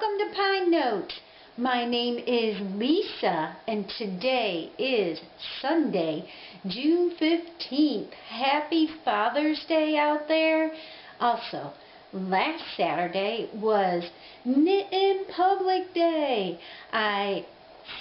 Welcome to Pine Notes. My name is Lisa and today is Sunday, June 15th. Happy Father's Day out there. Also, last Saturday was Knit in Public Day. I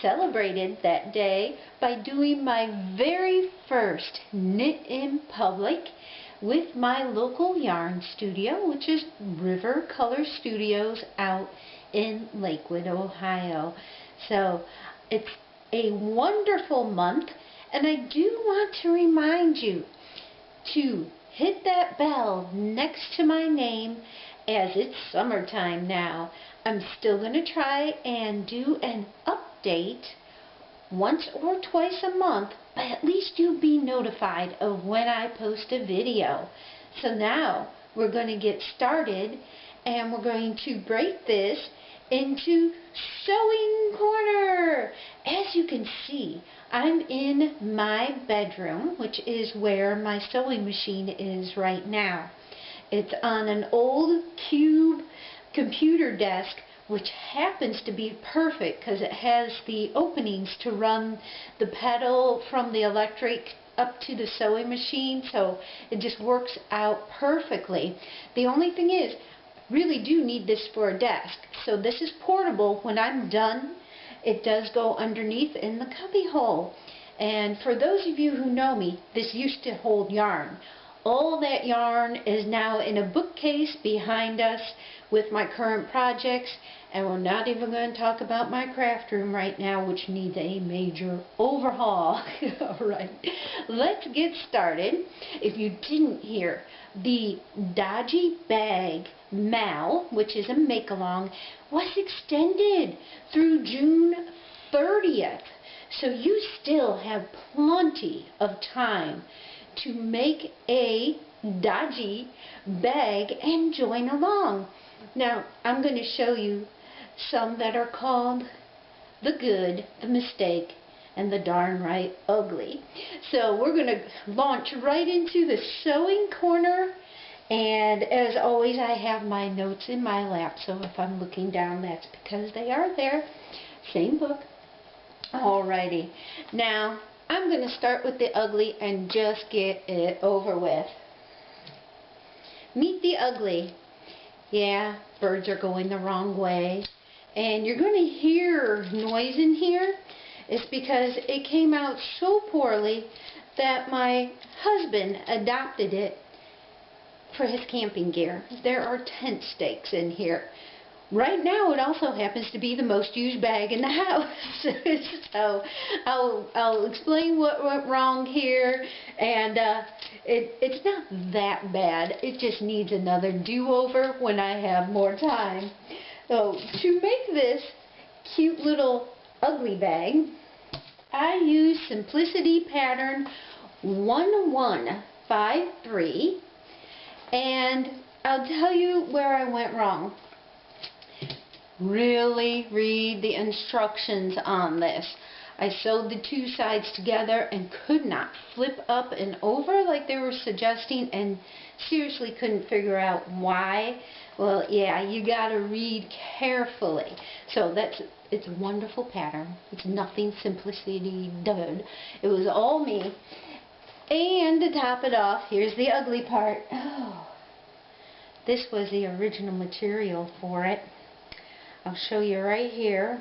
celebrated that day by doing my very first Knit in Public with my local yarn studio, which is River Color Studios out in Lakewood, Ohio. So it's a wonderful month, and I do want to remind you to hit that bell next to my name, as it's summertime now. I'm still going to try and do an update once or twice a month, but at least you'll be notified of when I post a video. So now we're going to get started, and we're going to break this into Sewing Corner. As you can see, I'm in my bedroom, which is where my sewing machine is right now. It's on an old cube computer desk, which happens to be perfect because it has the openings to run the pedal from the electric up to the sewing machine, so it just works out perfectly. The only thing is, really do need this for a desk. So this is portable. When I'm done, it does go underneath in the cubby hole. And for those of you who know me, this used to hold yarn. All that yarn is now in a bookcase behind us with my current projects, and we're not even going to talk about my craft room right now, which needs a major overhaul. Alright, let's get started. If you didn't hear, the Dodgy Bag Mal, which is a make-along, was extended through June 30th. So you still have plenty of time to make a dodgy bag and join along. Now, I'm going to show you some that are called the good, the mistake, and the darn right ugly. So we're going to launch right into the sewing corner, and as always I have my notes in my lap, so if I'm looking down, that's because they are there. Same book. Alrighty. Now I'm going to start with the ugly and just get it over with. Meet the ugly. Yeah, birds are going the wrong way. And you're going to hear noise in here. It's because it came out so poorly that my husband adopted it for his camping gear. There are tent stakes in here. Right now it also happens to be the most used bag in the house. So I'll explain what went wrong here, and it's not that bad. It just needs another do-over when I have more time. So to make this cute little ugly bag, I use Simplicity Pattern 1153, and I'll tell you where I went wrong. Really read the instructions on this. I sewed the two sides together and could not flip up and over like they were suggesting, and seriously couldn't figure out why. Well, yeah, you gotta read carefully. So it's a wonderful pattern. It's nothing Simplicity did. It was all me. And to top it off, here's the ugly part. Oh, this was the original material for it. I'll show you right here.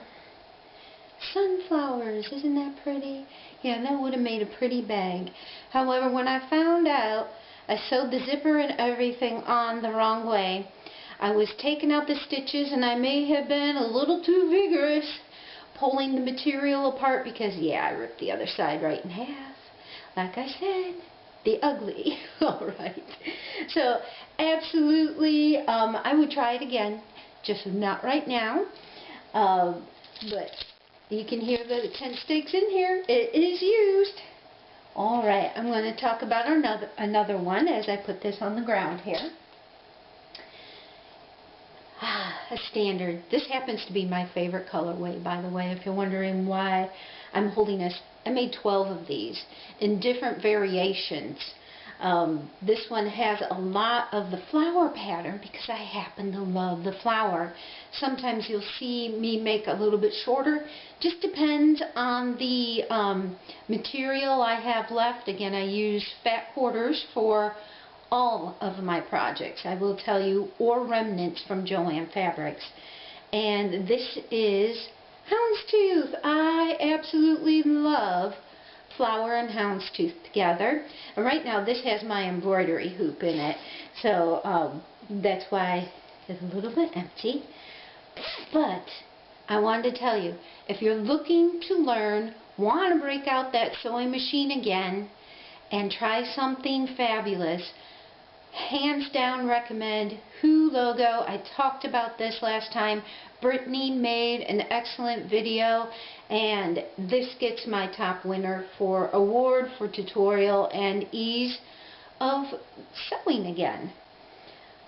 Sunflowers, isn't that pretty? Yeah, that would have made a pretty bag. However, when I found out I sewed the zipper and everything on the wrong way, I was taking out the stitches, and I may have been a little too vigorous pulling the material apart because, yeah, I ripped the other side right in half. Like I said, the ugly. Alright. So, absolutely, I would try it again. Just not right now, but you can hear the tent stakes in here. It is used. Alright, I'm going to talk about another one as I put this on the ground here. A standard. This happens to be my favorite colorway, by the way, if you're wondering why I'm holding this. I made 12 of these in different variations. This one has a lot of the flower pattern because I happen to love the flower. Sometimes you'll see me make a little bit shorter. Just depends on the material I have left. Again, I use fat quarters for all of my projects, I will tell you, or remnants from Joann Fabrics. And this is houndstooth. I absolutely love flower and houndstooth together. And right now this has my embroidery hoop in it, so that's why it's a little bit empty. But I wanted to tell you, if you're looking to learn, want to break out that sewing machine again and try something fabulous, hands down recommend Hue Loco. I talked about this last time. Brittany made an excellent video, and this gets my top winner for award for tutorial and ease of sewing again.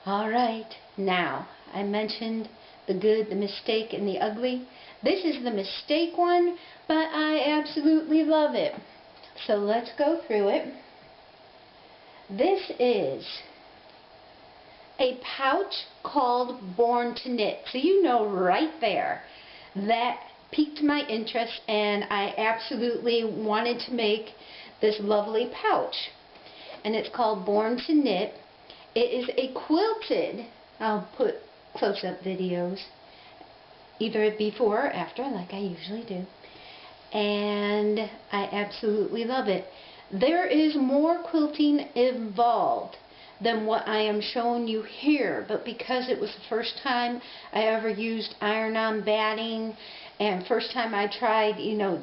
Alright, now I mentioned the good, the mistake, and the ugly. This is the mistake one, but I absolutely love it. So let's go through it. This is a pouch called Born to Knit. So you know right there that piqued my interest, and I absolutely wanted to make this lovely pouch. And it's called Born to Knit. It is a quilted, I'll put close-up videos either before or after like I usually do. And I absolutely love it. There is more quilting involved than what I am showing you here, but because it was the first time I ever used iron-on batting, and first time I tried, you know,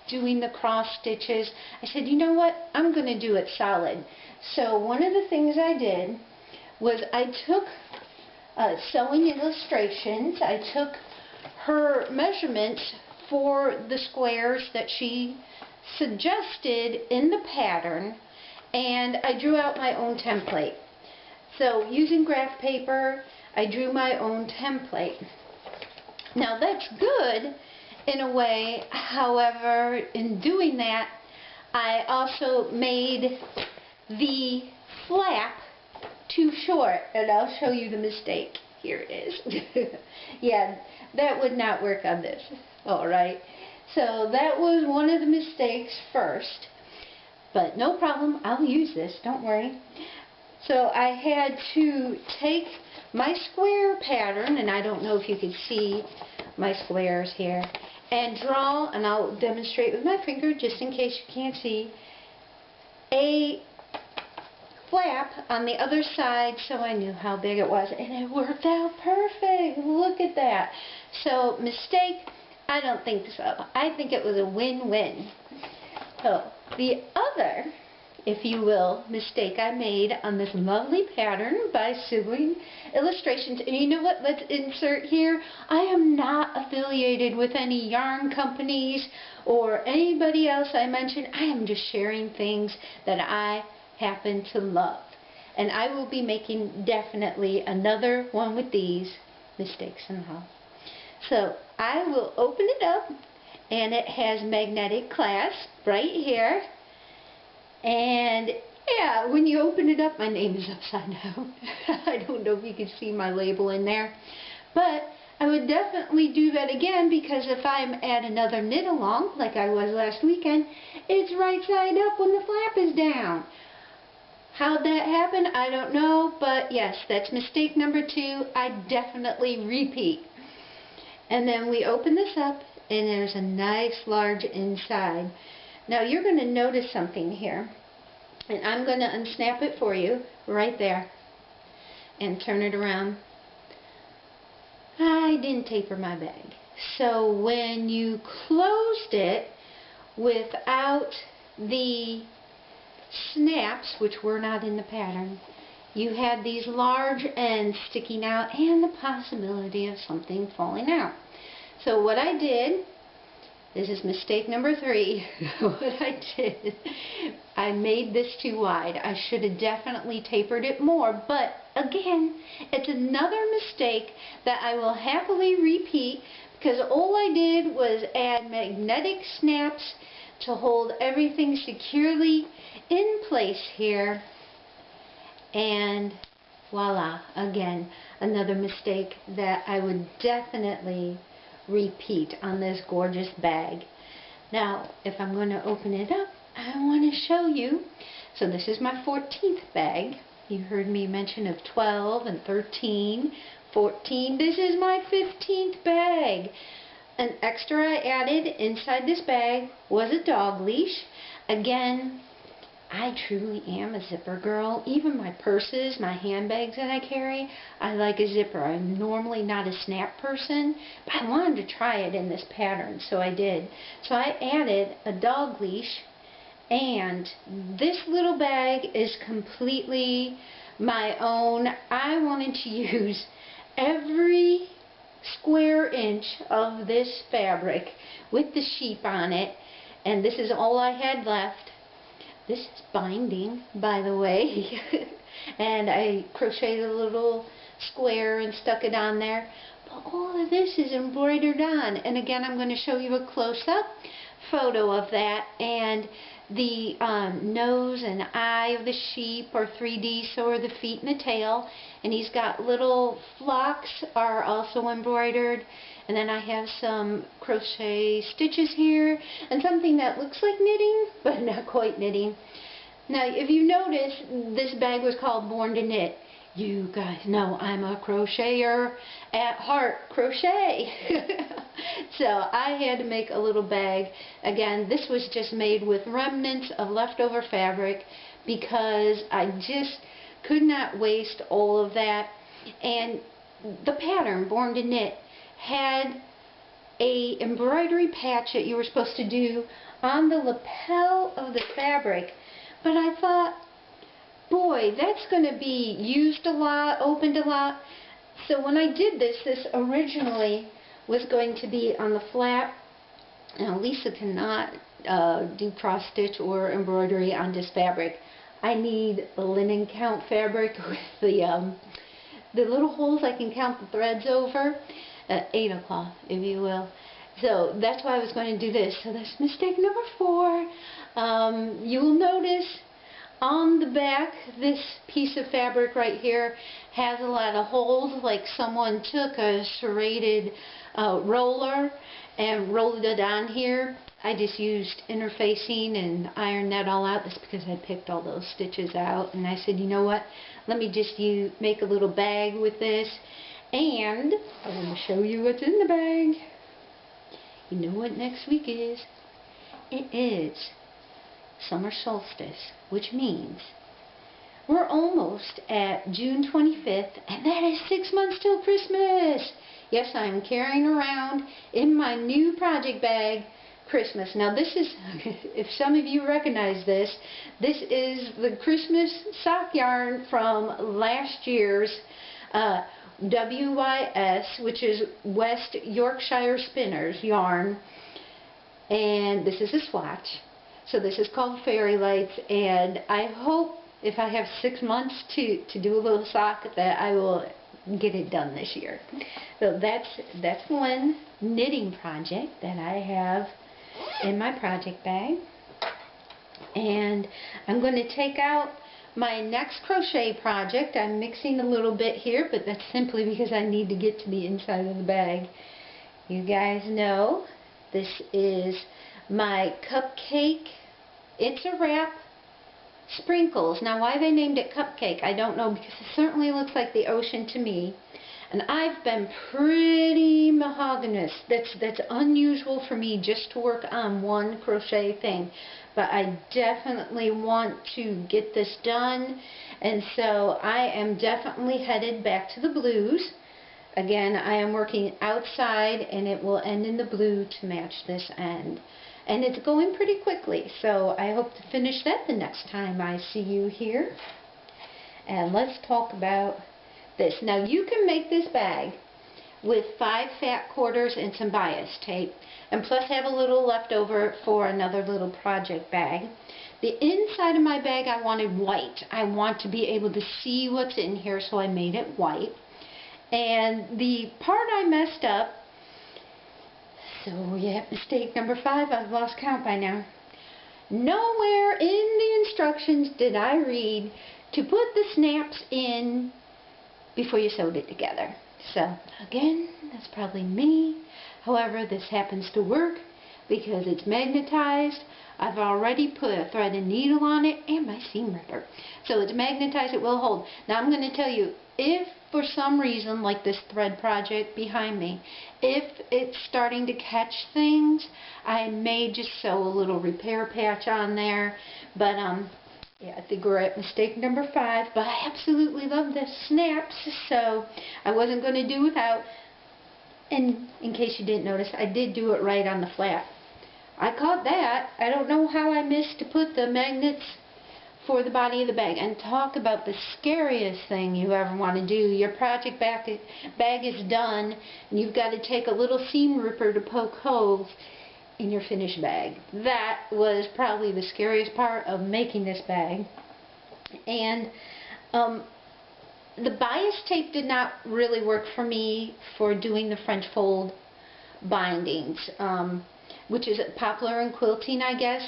doing the cross stitches, I said, you know what, I'm going to do it solid. So one of the things I did was I took sewing illustrations. I took her measurements for the squares that she suggested in the pattern, and I drew out my own template. So using graph paper, I drew my own template. Now that's good in a way, however, in doing that, I also made the flap too short, and I'll show you the mistake. Here it is. Yeah, that would not work on this. Alright, so that was one of the mistakes first. But no problem, I'll use this, don't worry. So I had to take my square pattern, and I don't know if you can see my squares here, and draw, and I'll demonstrate with my finger just in case you can't see, a flap on the other side so I knew how big it was, and it worked out perfect. Look at that. So mistake, I don't think so. I think it was a win-win. So the other, if you will, mistake I made on this lovely pattern by sewing illustrations, and you know what, let's insert here, I am not affiliated with any yarn companies or anybody else I mentioned. I am just sharing things that I happen to love, and I will be making definitely another one with these mistakes and all. So I will open it up, and it has magnetic clasp right here. And yeah, when you open it up, my name is upside down. I don't know if you can see my label in there. But I would definitely do that again, because if I'm at another knit along, like I was last weekend, it's right side up when the flap is down. How'd that happen? I don't know. But yes, that's mistake number 2. I definitely repeat. And then we open this up, and there's a nice large inside. Now you're going to notice something here, and I'm going to unsnap it for you right there and turn it around. I didn't taper my bag, so when you closed it without the snaps, which were not in the pattern, you had these large ends sticking out and the possibility of something falling out. So what I did, this is mistake number 3, what I did, I made this too wide. I should have definitely tapered it more, but again, it's another mistake that I will happily repeat, because all I did was add magnetic snaps to hold everything securely in place here. And voila, again, another mistake that I would definitely repeat on this gorgeous bag. Now, if I'm going to open it up, I want to show you. So this is my 14th bag. You heard me mention of 12 and 13, 14. This is my 15th bag. An extra I added inside this bag was a dog leash. Again, I truly am a zipper girl. Even my purses, my handbags that I carry, I like a zipper. I'm normally not a snap person, but I wanted to try it in this pattern, so I did. So I added a dog leash, and this little bag is completely my own. I wanted to use every square inch of this fabric with the sheep on it, and this is all I had left. This is binding, by the way, and I crocheted a little square and stuck it on there, but all of this is embroidered on. And again, I'm going to show you a close-up photo of that, and the nose and eye of the sheep are 3D, so are the feet and the tail, and he's got little flocks are also embroidered. And then I have some crochet stitches here and something that looks like knitting but not quite knitting. Now, if you notice, this bag was called Born to Knit. You guys know I'm a crocheter at heart. Crochet. So I had to make a little bag. Again, this was just made with remnants of leftover fabric because I just could not waste all of that. And the pattern, Born to Knit, had a embroidery patch that you were supposed to do on the lapel of the fabric. But I thought, boy, that's going to be used a lot, opened a lot. So when I did this, this originally was going to be on the flap. Now, Lisa cannot do cross stitch or embroidery on this fabric. I need a linen count fabric with the little holes I can count the threads over. 8 o'clock, if you will. So that's why I was going to do this. So that's mistake number 4. You will notice on the back, this piece of fabric right here has a lot of holes, like someone took a serrated roller and rolled it on here. I just used interfacing and ironed that all out. That's because I picked all those stitches out, and I said, you know what, let me just make a little bag with this. And I'm going to show you what's in the bag. You know what next week is? It is summer solstice, which means we're almost at June 25th, and that is 6 months till Christmas. Yes, I'm carrying around in my new project bag Christmas. Now this is, if some of you recognize this, this is the Christmas sock yarn from last year's WYS, which is West Yorkshire Spinners yarn, and this is a swatch. So this is called Fairy Lights, and I hope if I have 6 months to do a little sock that I will get it done this year. So that's one knitting project that I have in my project bag. And I'm going to take out my next crochet project. I'm mixing a little bit here, but that's simply because I need to get to the inside of the bag. You guys know this is my Cupcake. It's a wrap sprinkles. Now, why they named it Cupcake, I don't know, because it certainly looks like the ocean to me. And I've been pretty monogamous. That's unusual for me just to work on one crochet thing. But I definitely want to get this done. And so I am definitely headed back to the blues. Again, I am working outside, and it will end in the blue to match this end. And it's going pretty quickly, so I hope to finish that the next time I see you here. And let's talk about this. Now, you can make this bag with 5 fat quarters and some bias tape, and plus have a little left over for another little project bag. The inside of my bag I wanted white. I want to be able to see what's in here, so I made it white. And the part I messed up, so yeah, mistake number 5, I've lost count by now. Nowhere in the instructions did I read to put the snaps in before you sewed it together. So again, that's probably me. However, this happens to work because it's magnetized. I've already put a thread and needle on it and my seam ripper. So it's magnetized, it will hold. Now I'm going to tell you, if for some reason, like this thread project behind me, if it's starting to catch things, I may just sew a little repair patch on there. But yeah, I think we're at mistake number 5. But I absolutely love the snaps, so I wasn't going to do without. And in case you didn't notice, I did do it right on the flat. I caught that. I don't know how I missed to put the magnets for the body of the bag. And talk about the scariest thing you ever want to do. Your project bag is done, and you've got to take a little seam ripper to poke holes in your finished bag. That was probably the scariest part of making this bag. And the bias tape did not really work for me for doing the French fold bindings, which is popular in quilting, I guess.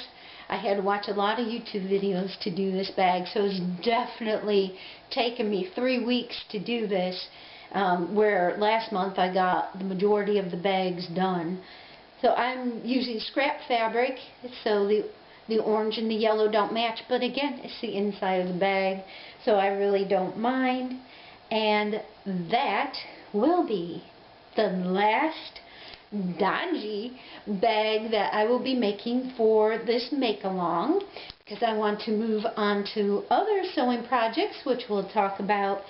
I had to watch a lot of YouTube videos to do this bag, so it's definitely taken me 3 weeks to do this, where last month I got the majority of the bags done. So I'm using scrap fabric, so the orange and the yellow don't match, but again, it's the inside of the bag, so I really don't mind. And that will be the last dodgy bag that I will be making for this make-along, because I want to move on to other sewing projects, which we'll talk about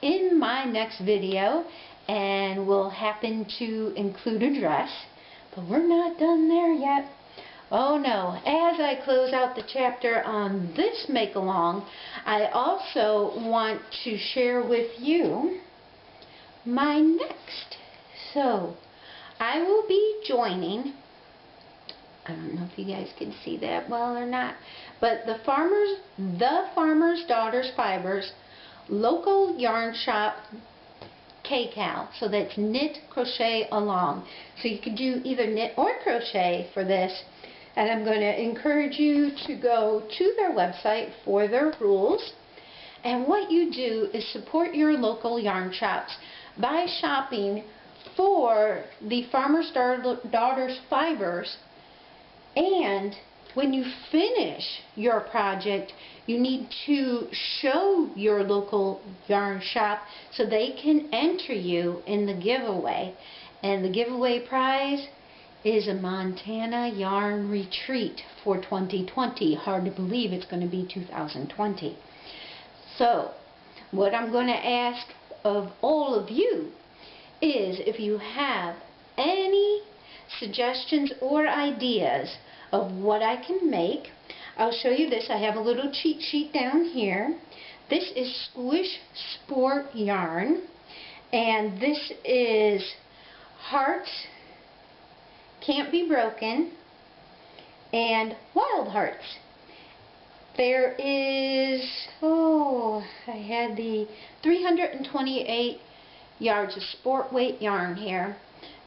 in my next video, and will happen to include a dress. But we're not done there yet. Oh no, as I close out the chapter on this make-along, I also want to share with you my next. So, I will be joining, I don't know if you guys can see that well or not, but the Farmer's Daughters Fibers local yarn shop CCal. So that's knit, crochet, along. So you could do either knit or crochet for this. And I'm going to encourage you to go to their website for their rules. And what you do is support your local yarn shops by shopping for the Farmer's Daughters Fibers. And when you finish your project, you need to show your local yarn shop so they can enter you in the giveaway. And the giveaway prize is a Montana yarn retreat for 2020. Hard to believe it's going to be 2020. So, what I'm going to ask of all of you is, if you have any suggestions or ideas of what I can make, I'll show you this. I have a little cheat sheet down here. This is Squish Sport yarn, and this is Hearts Can't Be Broken and Wild Hearts. There is, I had the 328 yards of sport weight yarn here.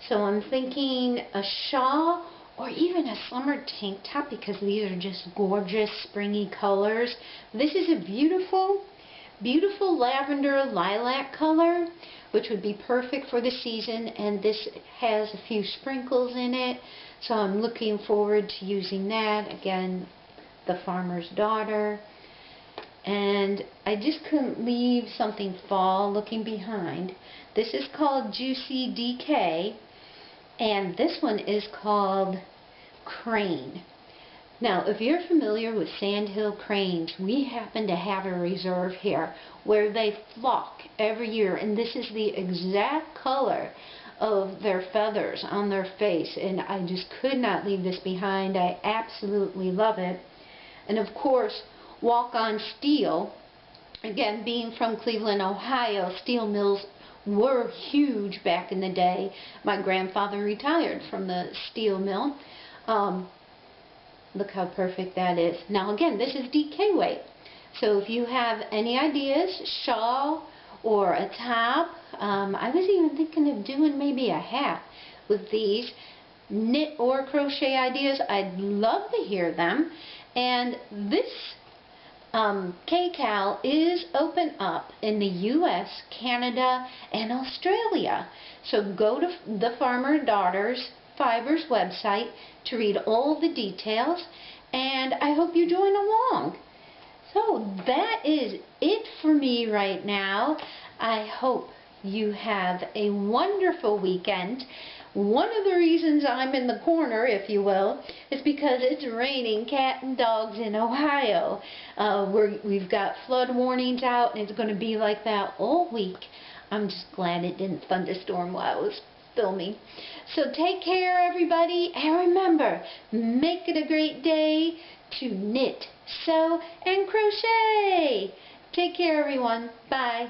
So I'm thinking a shawl or even a summer tank top, because these are just gorgeous springy colors. This is a beautiful, beautiful lavender lilac color, which would be perfect for the season, and this has a few sprinkles in it, so I'm looking forward to using that. Again, the Farmer's Daughter. And I just couldn't leave something fall looking behind. This is called Juicy DK, and this one is called Crane. Now, if you're familiar with sandhill cranes, we happen to have a reserve here where they flock every year, and this is the exact color of their feathers on their face, and I just could not leave this behind. I absolutely love it. And of course, Walk on Steel. Again, being from Cleveland, Ohio, steel mills were huge back in the day. My grandfather retired from the steel mill. Look how perfect that is. Now again, this is DK weight. So if you have any ideas, shawl or a top, I was even thinking of doing maybe a hat with these. knit or crochet ideas, I'd love to hear them. And this CCal is open up in the U.S., Canada, and Australia. So go to the Farmer Daughters Fibers website to read all the details, and I hope you join along. So that is it for me right now. I hope you have a wonderful weekend. One of the reasons I'm in the corner, if you will, is because it's raining cat and dogs in Ohio. We've got flood warnings out, and it's going to be like that all week. I'm just glad it didn't thunderstorm while I was filming. So take care, everybody, and remember, make it a great day to knit, sew, and crochet. Take care, everyone. Bye.